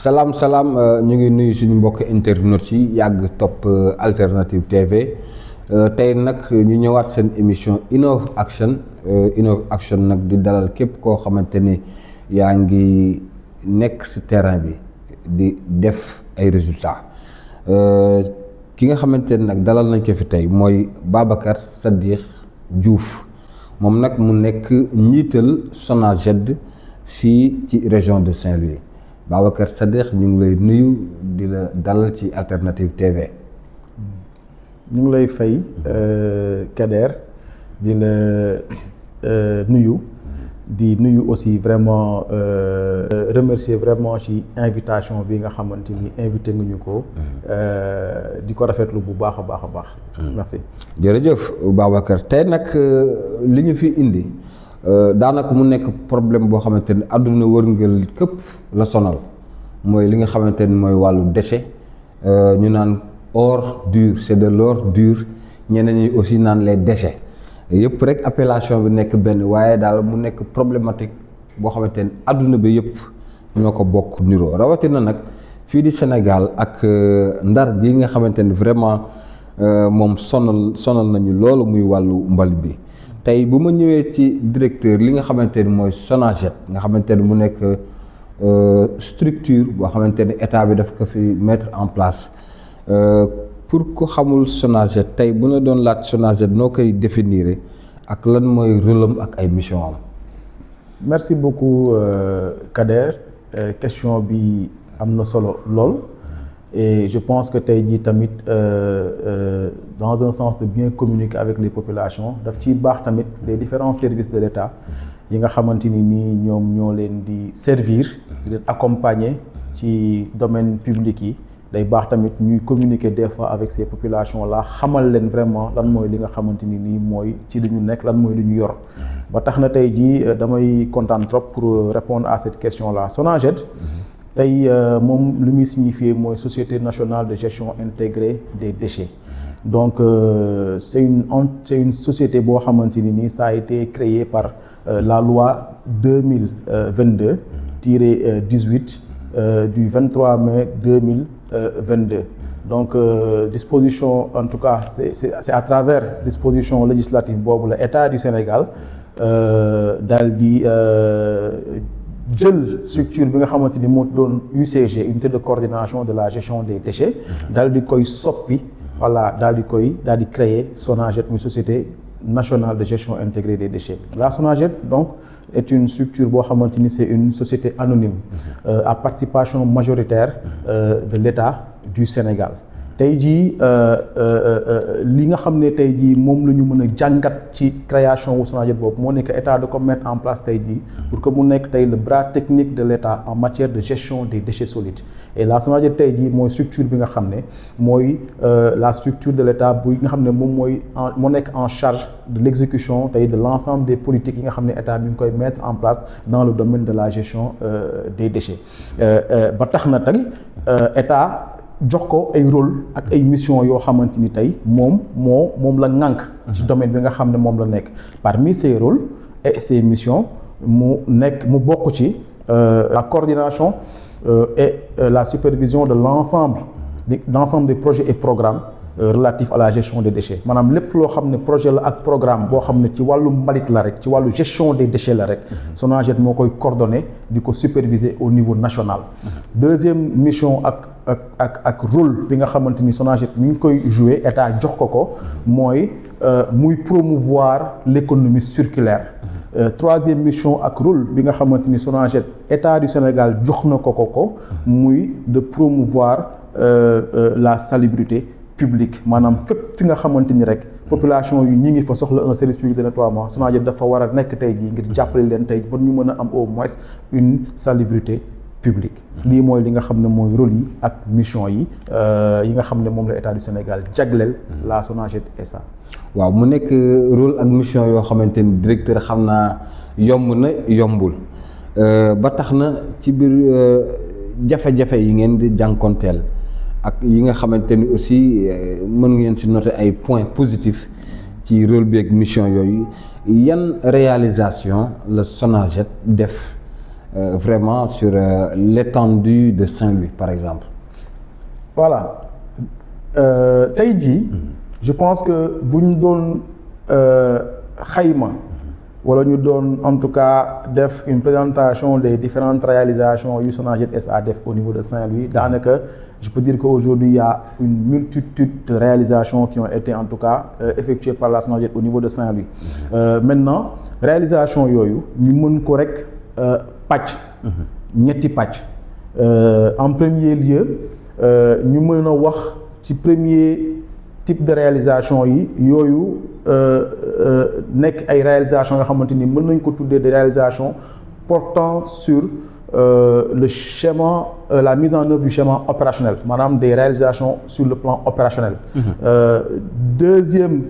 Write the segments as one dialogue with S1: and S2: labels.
S1: salaam ñu ngi nuyu suñu mbokk internautes yi yàgg topp Alternative TV tey nag ñu ñëwaat seen émission Innov Action nag di dalal képp koo xamante ni yaa ngi nekk ci terrain bi di def ay résultats ki nga xamante ni nag dalal nañ ko fi tey mooy Babacar Sadikh Diouf moom nag mu nekk njiital SONAGED fii ci région de Saint-Louis. Babacar Sadikh ñu ngi lay nuyu di la dalal ci Alternative TV.
S2: ñu ngi lay fay Kader di la nuyu di nuyu aussi vraiment remercier vraiment ci invitation bi nga xamante ni invité nga ñu ko di ko rafetlu bu baax a baax. Merci.
S1: jërëjëf Babacar tey nag li ñu fi indi. daanaka mu nekk problème boo xamante ni àdduna wërngël këpp la sonal mooy li nga xamante ni mooy wàllu déchet ñu naan ordure c'est de l'ordure ñeneen ñi aussi naan les déchets yëpp rek appellation bi nekk benn waaye daal mu nekk problématique boo xamante ni àdduna bi yëpp ñoo ko bokk niroo rawatina nag fii di Sénégal ak Ndar gi nga xamante ni vraiment moom sonal nañu loolu muy wàllu mbalit bi. tey bu ma ñëwee ci directeur li nga xamante ni mooy SONAGED nga xamante ni mu nekk structure boo xamante ni état bi daf ko fi mettre en place pour ko xamul SONAGED tey bu la doon laaj SONAGED noo koy définir ak lan mooy rôle am ak ay mission am.
S2: merci beaucoup Kader question bi am na solo lool. Et je pense que tey jii tamit dans un sens de bien communiquer avec les populations daf ciy baax tamit les différents services de l'État yi nga xamante ni nii ñoom ñoo leen di servir di leen accompagner ci domaine public yi day baax tamit ñuy communiquer des fois avec ces populations là xamal leen vraiment lan mooy li nga xamante ni nii mooy ci li ñu nekk lan mooy li ñu yor ba tax na tey jii damay kontaan trop pour répondre à cette question là SONAGED tey moom lu muy signifier mooy Société nationale de gestion intégrée des déchets donc c'est une société boo xamante ni nii ça a été créé par la loi 2022-18 du 23 mai 2022 donc disposition en tout cas c'est à travers disposition législative boobu la État du Sénégal daal di jël structure bi nga xamante ni moo doon UCG unité de coordination de la gestion des déchets daal di koy soppi voilà daal di créer SONAGED muy société nationale de gestion intégrée des déchets la SONAGED donc est une structure boo xamante ni c'est une société anonyme à participation majoritaire de l'État du Sénégal tey jii li nga xam ne tey jii moom la ñu mën a jàngat ci création wu SONAGED boobu moo nekk état de ko mettre en place tey jii pour que mu nekk tey le bras technique de l'État en matière de gestion des déchets solides et la SONAGED tey jii mooy structure bi nga xam ne mooy la structure de l'État bu nga xam ne moom mooy moo nekk en charge de l'exécution tey de l'ensemble des politiques yi nga xam ne état mi ngi koy mettre en place dans le domaine de la gestion des déchets ba tax na tey état jox ko ay rôle ak ay mission yoo xamante ni tey moom la ŋànk ci domaine bi nga xam ne moom la nekk parmi ces rôles et ces missions mu bokk ci la coordination et la supervision de l'ensemble des projets et programmes relatifs à la gestion des déchets maanaam lépp loo xam ne projet la ak programme boo xam ne ci wàllu mbalit la rek ci wàllu gestion des déchets la rek SONAGED moo koy coordonner di ko superviser au niveau national deuxième mission ak rôle bi nga xamante ni SONAGED mi ngi koy jouer état jox ko mooy muy promouvoir l'économie circulaire troisième mission ak rôle bi nga xamante ni SONAGED état du Sénégal jox na ko muy de promouvoir la salubrité publique maanaam fépp fi nga xamante ni rek population yu ñi ngi fa soxla un service public de nettoiement SONAGED dafa war a nekk tey jii ngir jàppale leen tey ba ñu mën a am au moins une salubrité publique lii mooy li nga xam ne mooy rôle yi ak mission yi nga xam ne moom la état du Sénégal jagleel la SONAGED SA.
S1: waaw mu nekk rôle ak mission yoo xamante ni directeur xam naa yomb na yombul ba tax na ci biir jafe-jafe yi ngeen di jànkonteel ak yi nga xamante ni aussi mën ngeen ci noter ay points positifs ci rôle bi ak mission yooyu yan réalisation la SONAGED def vraiment sur l'étendue de Saint-Louis par exemple.
S2: Voilà tey jii je pense que bu ñu doon xayma wala ñu doon en tout cas def une présentation des différentes réalisations yu Sonaged SA def au niveau de Saint-Louis daanaka je peux dire qu'aujourd'hui il y a une multitude de réalisations qui ont été en tout cas effectuées par la Sonaged au niveau de Saint-Louis. Maintenant réalisation yooyu ñu mën ko rek pàcc ñetti pàcc en premier lieu ñu mën a wax ci premier type de réalisation yi yooyu nekk ay réalisations yoo xamante ni mën nañ ko tuddee des réalisations portant sur le schéma la mise en œuvre du schéma opérationnel maanaam des réalisations sur le plan opérationnel. Deuxième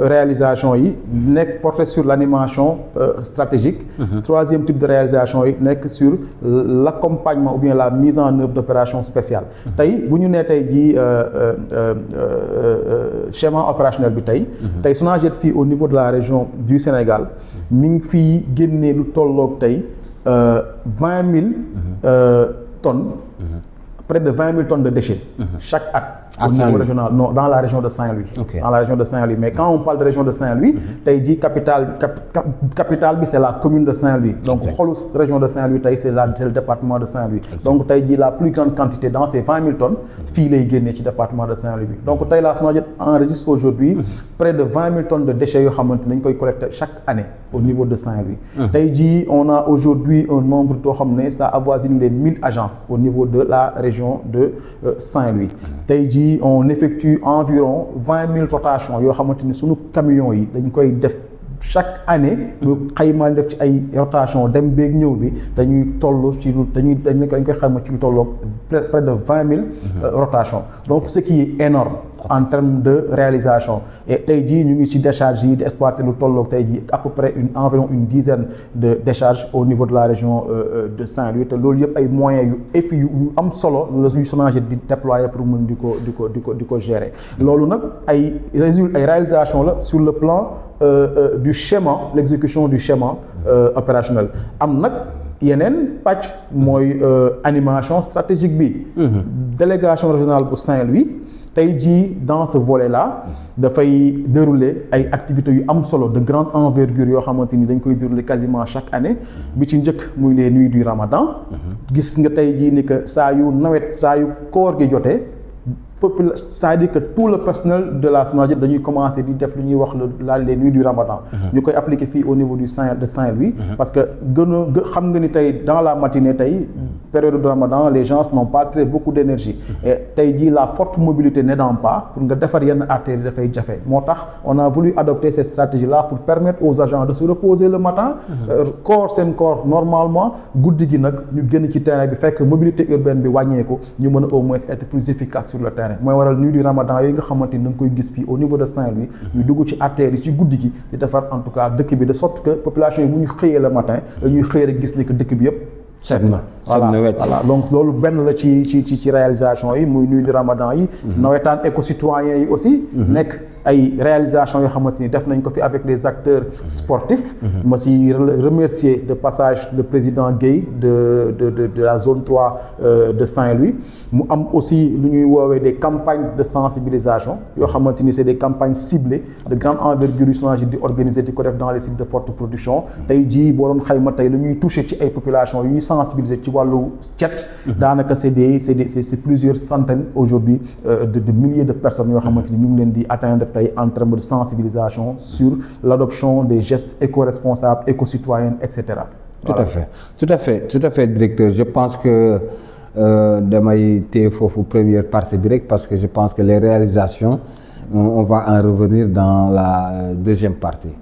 S2: réalisation yi nekk porté sur l'animation stratégique. Troisième type de réalisation yi nekk sur l'accompagnement ou bien la mise en œuvre d'opérations spéciales. Tey bu ñu nee tey jii schéma opérationnel bi tey Sonaged fii au niveau de la région du Sénégal mi ngi fii génnee lu tolloog tey 20 000 tonnes, près de 20 000 tonnes de déchets chaque at. Au niveau régional, non, dans la région de Saint-Louis. Okay. Dans la région de Saint-Louis. Mais quand on parle de région de Saint-Louis, tey capitale bi c'est la commune de Saint-Louis. Donc xolu région de Saint-Louis tey c'est le département de Saint-Louis. Donc tey jii la plus grande quantité dans ces 20 000 tonnes fii lay génnee ci département de Saint-Louis bi. Donc tey la Sonaged enregistre aujourd'hui près de 20 000 tonnes de déchets yoo xamante nañ koy collecter chaque année au niveau de Saint-Louis. Tey jii on a aujourd'hui un nombre doo xam ne ça avoisine les 1000 agents au niveau de la région de Saint-Louis. Tey jii on effectue environ 20 000 rotations yoo xamante ni sunu camions yi dañ koy def chaque année ñu xayma def ci ay rotation dem beeg ñëw bi dañuy toll ci lu dañ koy xayma ci lu tolloog près de 20 000 rotations donc ce qui est énorme en termes de réalisation et tey jii ñu ngi ci décharge yi di exploiter lu tolloog tey jii à peu près environ une dizaine de décharges au niveau de la région de Saint-Louis te loolu yëpp ay moyens yu am solo la yu Sonaged di déployer pour mën di ko gérer loolu nag ay réalisation la sur le plan du schéma l'exécution du schéma opérationnel am nag yeneen pàcc mooy animation stratégique bi délégation régionale bu Saint-Louis tey jii dans ce volet-là dafay dérouler ay activités yu am solo de grande envergure yoo xamante ni dañ koy dérouler quasiment chaque année bi ci njëkk muy les nuits du Ramadan gis nga tey jii ni que saa yu koor gi jotee c'est-à-dire que tout le personnel de la Sonaged dañuy commencer di def lu ñuy wax les nuits du Ramadan. ñu koy appliquer fii au niveau de Saint-Louis. parce que xam nga ni tey dans la matinée tey période de Ramadan les gens n'ont pas beaucoup d'énergie. et tey jii la forte mobilité n'aidant pas pour nga defar yenn artères yi dafay jafe moo tax on a voulu adopter cette stratégie là pour permettre aux agents de se reposer le matin. seen corps normalement guddi gi nag ñu génn ci terrain bi fekk mobilité urbaine bi wàññeeku ñu mën a au moins être plus efficace sur le terrain. mooy waral nuit du Ramadan yooyu nga xamante ni da nga koy gis fii au niveau de Saint-Louis ñu dugg ci artères yi ci guddi gi di defar en tout cas dëkk bi de sorte que population yi bu ñu xëyee le matin dañuy xëy rek gis ni que dëkk bi yëpp set na voilà donc loolu benn la ci réalisation yi muy nuit du Ramadan yi nawetaan éco-citoyens yi aussi nekk ay réalisations yoo xamante ni def nañ ko fi avec les acteurs sportifs ma si remercier de passage le président Guèye de la zone 3 de Saint-Louis mu am aussi lu ñuy woowee des campagnes de sensibilisation yoo xamante ni c'est des campagnes ciblées de grande envergure yu Sonaged di organiser di ko def dans les sites de forte production tey jii boo doon xayma tey lu ñuy toucher ci ay populations yu ñuy sensibiliser ci wàllu cet daanaka c'est plusieurs centaines aujourd'hui de milliers de personnes yoo xamante ni ñu ngi leen di atteindre tey en termes de sensibilisation sur l'adoption des gestes éco-responsables éco-citoyens etc.
S1: Voilà. Tout à fait directeur je pense que damay téye foofu première partie bi rek parce que je pense que les réalisations on va en revenir dans la deuxième partie.